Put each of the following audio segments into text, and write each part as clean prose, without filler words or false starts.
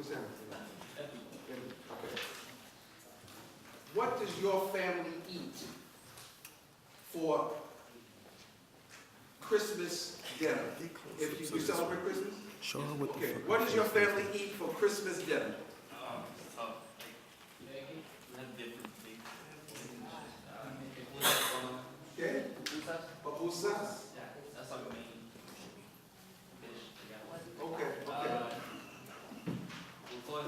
50%. Okay. What does your family eat for Christmas dinner? If you celebrate Christmas? Show her what the Okay. fuck. What does your family eat for Christmas dinner? Okay. Pupusas? That's our main dish. Okay. Okay. Bukod,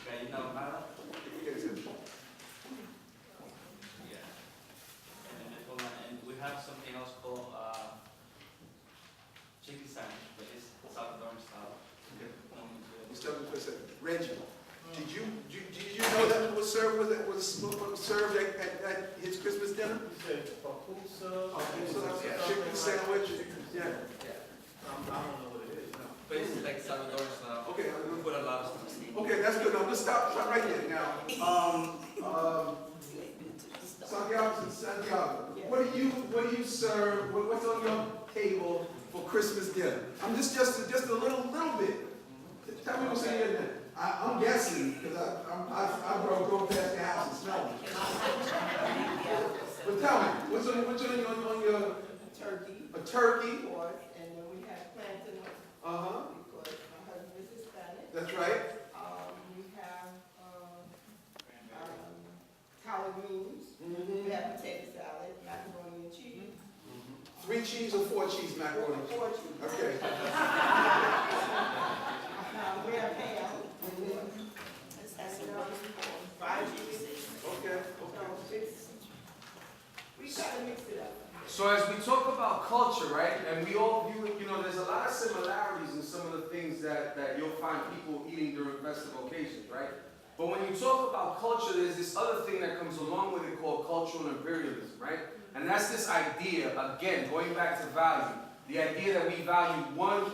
gallina ahumada. Yes, yes. Yeah. And we have something else called chicken sandwich, but it's Salvadoran style. Okay. Reggie, did you know that was served at his Christmas dinner? Yeah, chicken sandwich. Yeah. I don't know what it is. No. But it's like Salvadoran style. Okay. We put a lot of stuff. Okay, that's good. Now let's stop right there. Now, Santiago, what do you serve? What's on your table for Christmas dinner? I'm just a little bit. Tell me what's in there. I'm guessing because I drove past your house and smelled it. But tell me, what's on your Turkey, a turkey? of course, and then we have plantain, because my husband is Hispanic. That's right. We have collard greens. Mm-hmm. We have potato salad, macaroni and cheese. 3 cheese or 4 cheese macaroni? 4 cheese. Okay. We have ham. Fried cheese. Okay. We try to mix it up. So as we talk about culture, right, and we all view it, there's a lot of similarities in some of the things that you'll find people eating during festive occasions, right? But when you talk about culture, there's this other thing that comes along with it called cultural imperialism, right? And that's this idea, again, going back to value, the idea that we value one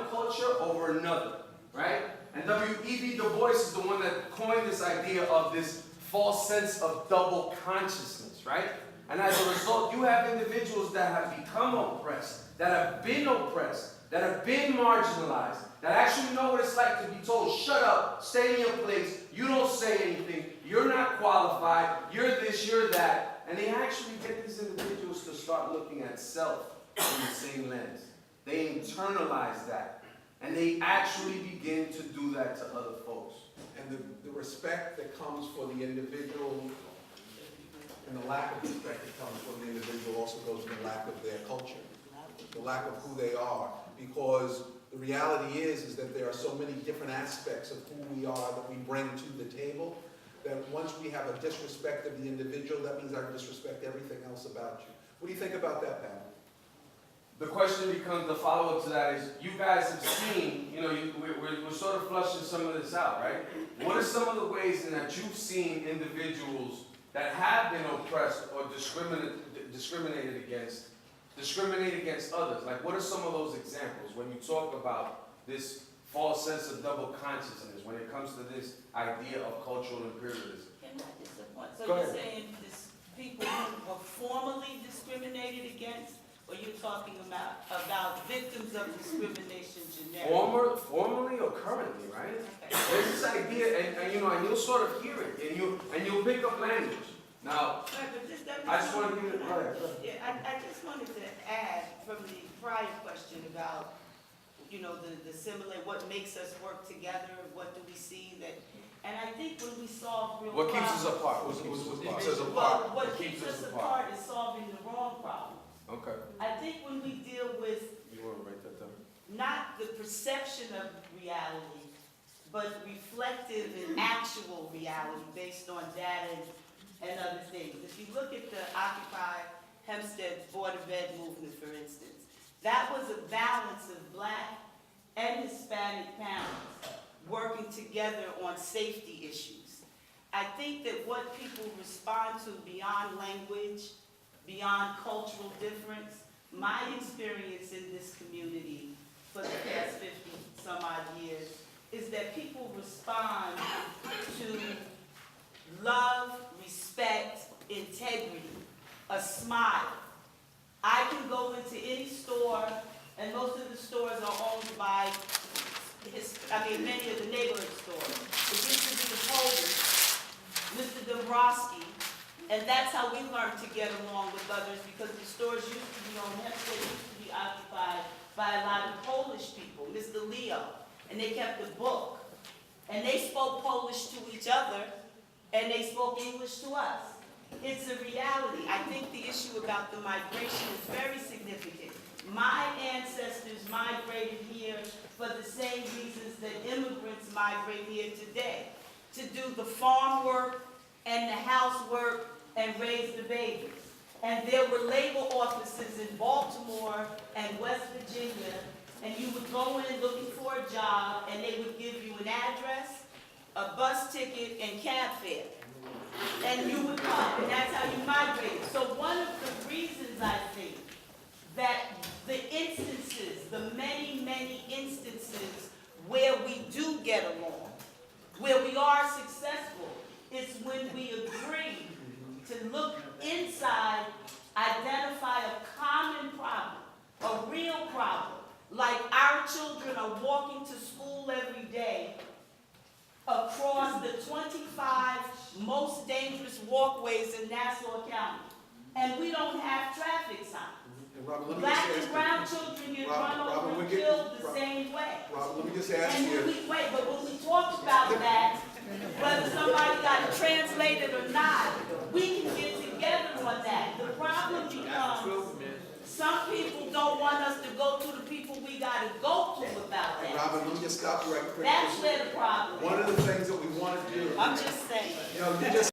culture over another, right? And W.E.B. Du Bois is the one that coined this idea of this false sense of double consciousness, right? And as a result, you have individuals that have become oppressed, that have been oppressed, that have been marginalized, that actually know what it's like to be told, shut up, stay in your place, you don't say anything, you're not qualified, you're this, you're that. And they actually get these individuals to start looking at self in the same lens. They internalize that. And they actually begin to do that to other folks. And the respect that comes for the individual and the lack of respect that comes for the individual also goes to the lack of their culture, the lack of who they are. Because the reality is that there are so many different aspects of who we are that we bring to the table, that once we have a disrespect of the individual, that means I disrespect everything else about you. What do you think about that, Pat? The question becomes, the follow-up to that is, you guys have seen, we're sort of flushing some of this out, right? What are some of the ways in that you've seen individuals that have been oppressed or discriminated against others? Like, what are some of those examples when you talk about this false sense of double consciousness when it comes to this idea of cultural imperialism? So Go you're ahead. saying this people who were formally discriminated against, or you're talking about victims of discrimination generically? Formally or currently, right? Okay. There's this idea, and you'll sort of hear it, and you'll pick up language. Now, Right, but that I just want to give it. Go ahead. Yeah, I just wanted to add from the prior question about, the similar, what makes us work together, what do we see that, and I think when we solve real What keeps problems. us apart? What keeps us apart? Well, what keeps us apart is solving the wrong problem. Okay. I think when we deal with You want to write that down? not the perception of reality, but reflective and actual reality based on data and other things. If you look at the Occupy Hempstead Board of Ed movement, for instance, that was a balance of Black and Hispanic parents working together on safety issues. I think that what people respond to beyond language, beyond cultural difference, my experience in this community for the past 50 some odd years is that people respond to love, respect, integrity, a smile. I can go into any store, and most of the stores are owned by many of the neighborhood stores. It used to be the Polish, Mr. Dombrowski, and that's how we learned to get along with others, because the stores used to be on Hempstead, used to be occupied by a lot of Polish people, Mr. Leo, and they kept a book. And they spoke Polish to each other, and they spoke English to us. It's a reality. I think the issue about the migration is very significant. My ancestors migrated here for the same reasons that immigrants migrate here today, to do the farm work and the housework and raise the babies. And there were labor offices in Baltimore and West Virginia, and you would go in looking for a job, and they would give you an address, a bus ticket, and cab fare. And you would come, and that's how you migrated. So one of the reasons I think that the instances, the many, many instances where we do get along, where we are successful, is when we agree to look inside, identify a common problem, a real problem. Like our children are walking to school every day across the 25 most dangerous walkways in Nassau County, and we don't have traffic signs. And Robert, let me Black just and ask brown you. children get Robert, run Robert, over we're and getting- killed the Robert, same way. Robert, let me just ask And you. when we talk about that, whether somebody got it translated or not, we can get together on that. The problem becomes, some people don't want us to go to the people we gotta go to about And that. Robert, let me just stop you right quick. That's where the problem One is. of the things that we want to do, I'm just saying. you know, you just